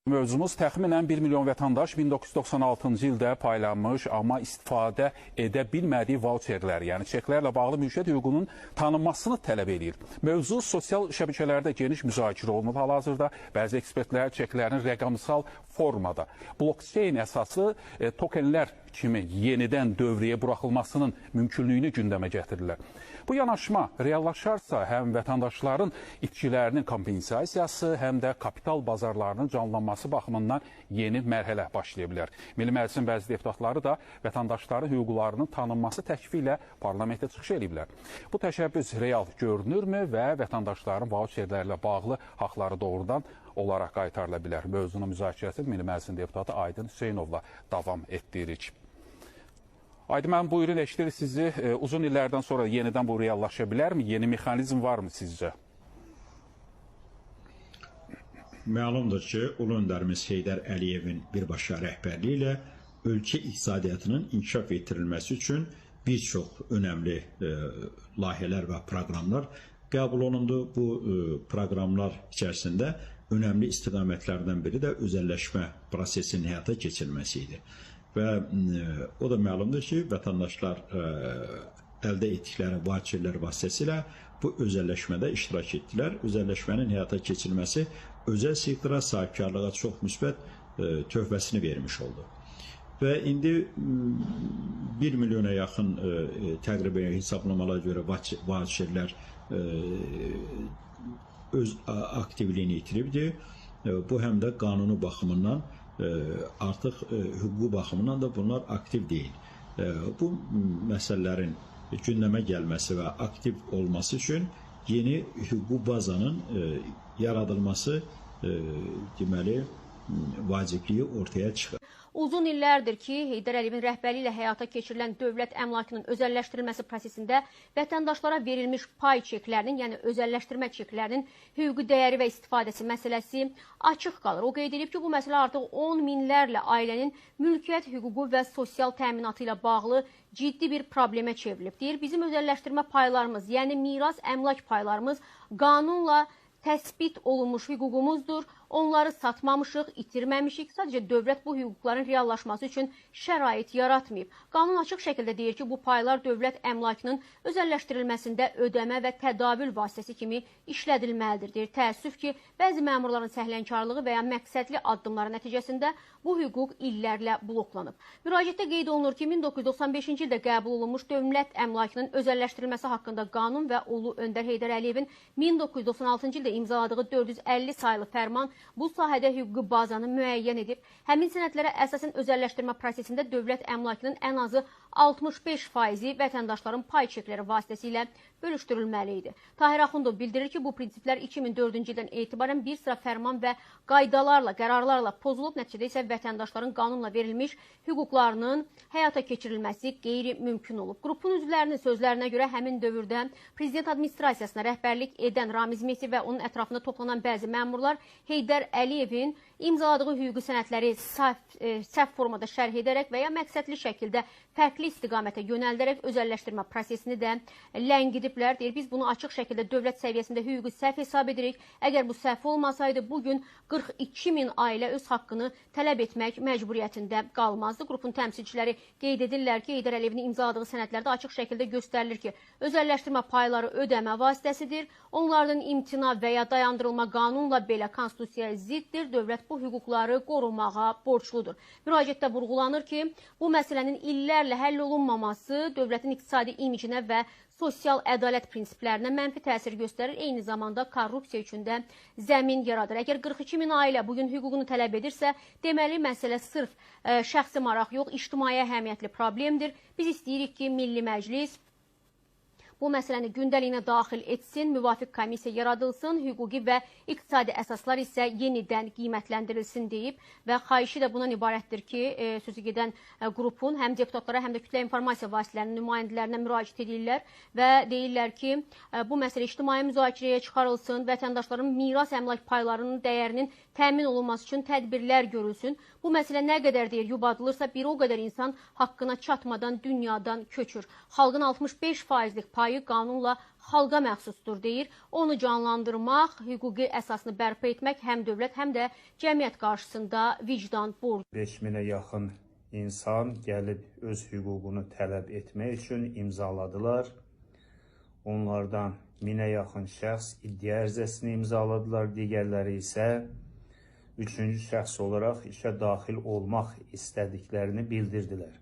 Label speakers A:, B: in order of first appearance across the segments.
A: Mövzumuz təxminən 1 milyon vətəndaş 1996-cı ildə paylanmış, amma istifadə edə bilmədiyi vauçerlər, yəni çeklərlə bağlı mülkiyyət hüququnun tanınmasını tələb edir. Mövzu sosial şəbəkələrdə geniş müzakirə olunub hal-hazırda. Bəzi ekspertlər çeklərin rəqəmsal formada, blockchain əsaslı tokenlər kimi yenidən dövrəyə buraxılmasının mümkünlüyünü gündəmə gətirirlər. Bu yanaşma reallaşarsa həm vətəndaşların itkilərinin kompensasiyası, həm də kapital bazarlarının canlanması baxımından yeni mərhələ başlaya bilər. Milli Məclisin bəzi deputatları da vətəndaşların hüquqlarının tanınması təklifi ilə parlamentə çıxış ediblər. Bu təşəbbüs real görünürmü və vətəndaşların vauçerlərlə bağlı haqları doğrudan olaraq qaytarıla bilər? Mövzunun müzakirəsi Milli Məclisin deputatı Aydın Hüseynovla davam etdiririk. Aydın müəllim, buyurun, eşidirik sizi. Uzun illərdən sonra yenidən bu reallaşa bilərmi? Yeni mexanizm varmı sizcə?
B: Məlumdur ki, Ulu öndərimiz Heydər Əliyevin birbaşa rəhbərliyi ilə ölkə iqtisadiyyatının inkişaf etdirilməsi üçün bir çox önəmli layihələr və proqramlar qəbul olundu. Bu proqramlar içərisində önəmli istiqamətlərdən biri də özəlləşmə prosesinin həyata keçirilməsi idi. Və o da məlumdur ki, vətəndaşlar əldə etdikləri vauçerlər vasitəsilə bu özəlləşmədə iştirak etdilər. Özəlləşmənin həyata keçirilməsi özəl sektora sahibkarlığa çox müsbət töhfəsini vermiş oldu. Və indi 1 milyona yaxın təqribən hesablamalara görə vauçerlər öz aktivliyini itiribdir. Bu həm də qanunu baxımından artıq hüquqi baxımından da bunlar aktiv deyil. Bu məsələlərin gündəmə gəlməsi və aktiv olması üçün yeni hüquqi bazanın yaradılması deməli vacibliyi ortaya çıxır.
C: Uzun illərdir ki, Heydər Əliyevin rəhbərliyi ilə həyata keçirilən dövlət əmlakının özəlləşdirilməsi prosesində vətəndaşlara verilmiş pay çeklərinin, yəni özəlləşdirmə çeklərinin hüquqi dəyəri və istifadəsi məsələsi açıq qalır. O qeyd edib ki, bu məsələ artıq 10 minlərlə ailənin mülkiyyət hüququ və sosial təminatı ilə bağlı ciddi bir problemə çevrilib. Deyir, bizim özəlləşdirmə paylarımız, yəni miras əmlak paylarımız qanunla təsbit olunmuş hüququmuzdur. Onları satmamışıq, itirməmişik. Sadəcə dövlət bu hüquqların reallaşması üçün şərait yaratmayıb. Qanun açıq şəkildə deyir ki, bu paylar dövlət əmlakının özəlləşdirilməsində ödəmə və tədavül vasitəsi kimi işlədilməlidir. Deyir, təəssüf ki, bəzi məmurların səhlənkarlığı və ya məqsədli addımları nəticəsində bu hüquq illərlə bloklanıb. Müraciətdə qeyd olunur ki, 1995-ci ildə qəbul olunmuş dövlət əmlakının özəlləşdirilməsi haqqında qanun və Ulu Öndər Heydər Əliyevin 1996-cı ildə imzaladığı 450 sayılı fərman bu sahədə hüquqi bazanı müəyyən edib. Həmin sənədlərə əsasən özəlləşdirmə prosesində dövlət əmlakının ən azı 65% vətəndaşların pay çekləri vasitəsilə bölüşdürülməli idi. Tahir Axundov bildirir ki, bu prinsiplər 2004-cü ildən etibarən bir sıra fərman və qaydalarla, qərarlarla pozulub, nəticədə isə vətəndaşların qanunla verilmiş hüquqlarının həyata keçirilməsi qeyri-mümkün olub. Qrupun üzvlərinin sözlərinə görə həmin dövrdə prezident administrasiyasına rəhbərlik edən Ramiz Mehdi və onun ətrafında toplanan bəzi məmurlar Heydər Əliyevin imzaladığı hüquqi sənədləri səhv formada şərh edərək və ya məqsədli şəkildə fərqli istiqamətə yönəldirək özəlləşdirmə prosesini də ləngidiblər. Deyir, biz bunu açıq şəkildə dövlət səviyyəsində hüquqi səhv hesab edirik. Əgər bu səhv olmasaydı, bugün 42 min ailə öz haqqını tələb etmək məcburiyyətində qalmazdı. Qrupun təmsilçiləri qeyd edirlər ki, Heydər Əliyevin imzaladığı sənədlərdə açıq şəkildə göstərilir ki, özəlləşdirmə payları ödəmə vasitəsidir. Onlardan imtina və ya dayandırılma qanunla belə konstitusiyaya ziddir. Dövlət bu hüquqları qorumağa borcludur. Müraciətdə vurğulanır ki, bu məsələnin illərlə həll olunmaması dövlətin iqtisadi imicinə və sosial ədalət prinsiplərinə mənfi təsir göstərir, eyni zamanda korrupsiya üçün də zəmin yaradır. Əgər 42 min ailə bugün hüququnu tələb edirsə, deməli məsələ sırf şəxsi maraq yox, ictimai əhəmiyyətli problemdir. Biz istəyirik ki, Milli Məclis bu məsələni gündəliyinə daxil etsin, müvafiq komissiya yaradılsın, hüquqi və iqtisadi əsaslar isə yenidən qiymətləndirilsin deyib və xahişi də bundan ibarətdir ki, sözü gedən qrupun həm deputatlara, həm də kütlə informasiya vasitələrinin nümayəndələrinə müraciət edirlər və deyirlər ki, bu məsələ ictimai müzakirəyə çıxarılsın, vətəndaşların miras əmlak paylarının dəyərinin təmin olunması üçün tədbirlər görülsün. Bu məsələ nə qədər deyir yubadılırsa, bir o qədər insan haqqına çatmadan dünyadan köçür. Xalqın 65%lik payı payı qanunla xalqa məxsusdur deyir. Onu canlandırmaq, hüquqi əsasını bərpa etmək həm dövlət, həm də cəmiyyət qarşısında vicdan borc.
D: 5000-ə yaxın insan gəlib öz hüququnu tələb etmək üçün imzaladılar. Onlardan 1000-ə yaxın şəxs iddia ərizəsini imzaladılar, digərləri isə üçüncü şəxs olaraq işə daxil olmaq istədiklərini bildirdilər.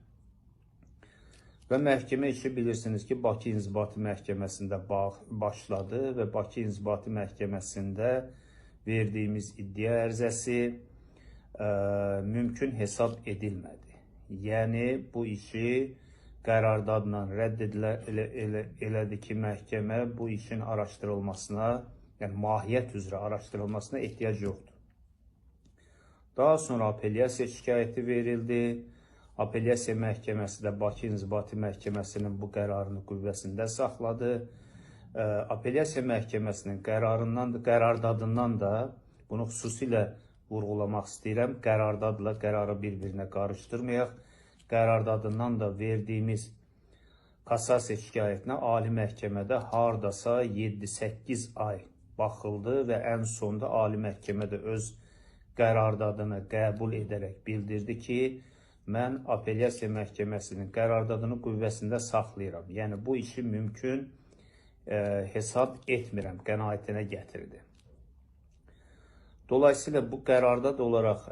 D: Və məhkəmə işi bilirsiniz ki, Bakı İnzibati Məhkəməsində başladı və Bakı İnzibati Məhkəməsində verdiyimiz iddia ərizəsi mümkün hesab edilmədi. Yəni, bu işi qərardadla rədd elədi ki, məhkəmə bu işin araşdırılmasına, yəni mahiyyət üzrə araşdırılmasına ehtiyac yoxdur. Daha sonra apellyasiya şikayəti verildi. Apellyasiya məhkəməsi də Bakı İnzibati Məhkəməsinin bu qərarını qüvvəsində saxladı. Apellyasiya məhkəməsinin qərardadından da, bunu xüsusilə vurğulamaq istəyirəm, qərardadla qərarı bir-birinə qarışdırmayaq. Qərardadından da verdiyimiz kassasiya şikayətinə Ali Məhkəmədə hardasa 7-8 ay baxıldı və ən sonda Ali Məhkəmədə öz qərardadını qəbul edərək bildirdi ki, mən apellyasiya məhkəməsinin qərardadını qüvvəsində saxlayıram. Yəni, bu işi mümkün hesab etmirəm qənaətinə gətirdi. Dolayısıyla bu qərardad olaraq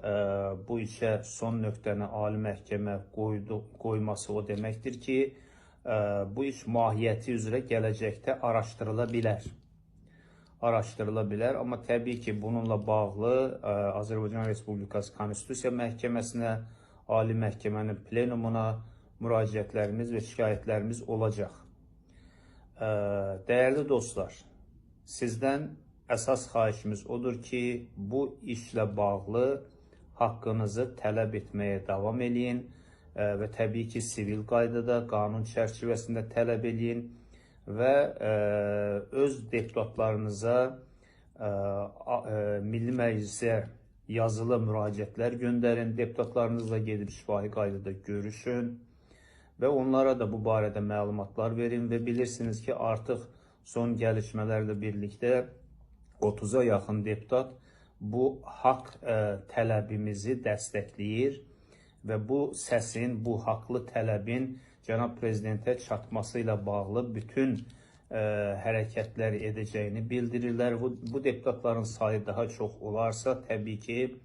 D: bu işə son nöqtəni Ali Məhkəmə qoyması o deməkdir ki, bu iş mahiyyəti üzrə gələcəkdə araşdırıla bilər. Amma təbii ki, bununla bağlı Azərbaycan Respublikası Konstitusiya Məhkəməsinə, Ali Məhkəmənin plenumuna müraciətlərimiz və şikayətlərimiz olacaq. Dəyərli dostlar, sizdən əsas xahişimiz odur ki, bu işlə bağlı haqqınızı tələb etməyə davam edin və təbii ki, sivil qaydada, qanun çərçivəsində tələb edin və öz deputatlarınıza, Milli Məclisə yazılı müraciətlər göndərin, deputatlarınızla gedib şifahi qaydada görüşün və onlara da bu barədə məlumatlar verin və bilirsiniz ki, artıq son gəlişmələrlə birlikdə 30-a yaxın deputat bu haqq tələbimizi dəstəkləyir və bu səsin, bu haqlı tələbin Cənab Prezidentə çatması ilə bağlı bütün hərəkətlər edəcəyini bildirirlər. Bu deputatların sayı daha çox olarsa, təbii ki,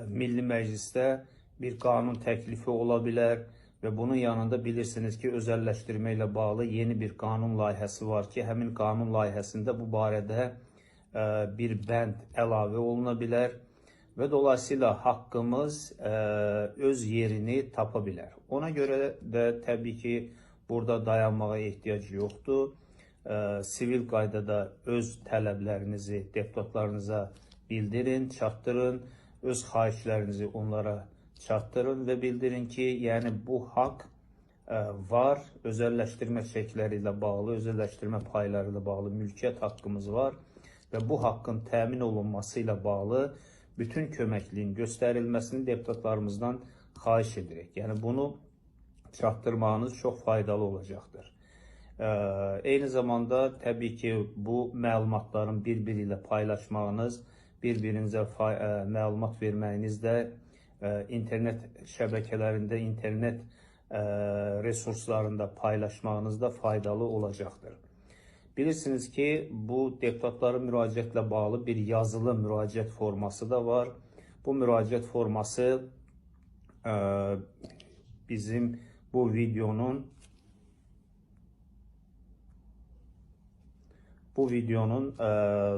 D: Milli Məclisdə bir qanun təklifi ola bilər və bunun yanında bilirsiniz ki, özəlləşdirmə ilə bağlı yeni bir qanun layihəsi var ki, həmin qanun layihəsində bu barədə bir bənd əlavə oluna bilər və dolayısıyla haqqımız öz yerini tapa bilər. Ona görə də təbii ki, burada dayanmağa ehtiyac yoxdur. Sivil qaydada öz tələblərinizi deputatlarınıza bildirin, çatdırın, öz xahişlərinizi onlara çatdırın və bildirin ki, yəni bu haqq var, özəlləşdirmə çekləri ilə bağlı, özəlləşdirmə payları ilə bağlı mülkiyyət haqqımız var və bu haqqın təmin olunması ilə bağlı bütün köməkliyin göstərilməsini deputatlarımızdan xahiş edirik. Yəni bunu çatdırmağınız çox faydalı olacaqdır. Eyni zamanda təbii ki, bu məlumatların bir-biri ilə paylaşmağınız, bir-birinizə məlumat verməyiniz də internet şəbəkələrində, internet resurslarında paylaşmağınız da faydalı olacaqdır. Bilirsiniz ki, bu deputatların müraciətlə bağlı bir yazılı müraciət forması da var. Bu müraciət forması bizim bu videonun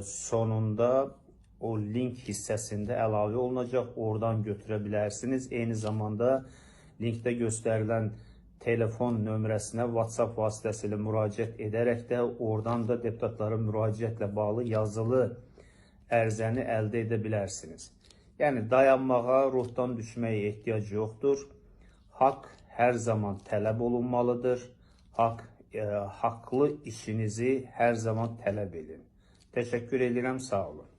D: sonunda o link hissəsində əlavə olunacaq. Oradan götürə bilərsiniz. Eyni zamanda linkdə göstərilən telefon nömrəsinə WhatsApp vasitəsilə müraciət edərək də oradan da deputatların müraciətlə bağlı yazılı ərizəni əldə edə bilərsiniz. Yəni dayanmağa, ruhdan düşməyə ehtiyac yoxdur. Haqq hər zaman tələb olunmalıdır. Haqlı işinizi hər zaman tələb edin. Təşəkkür edirəm, sağ olun.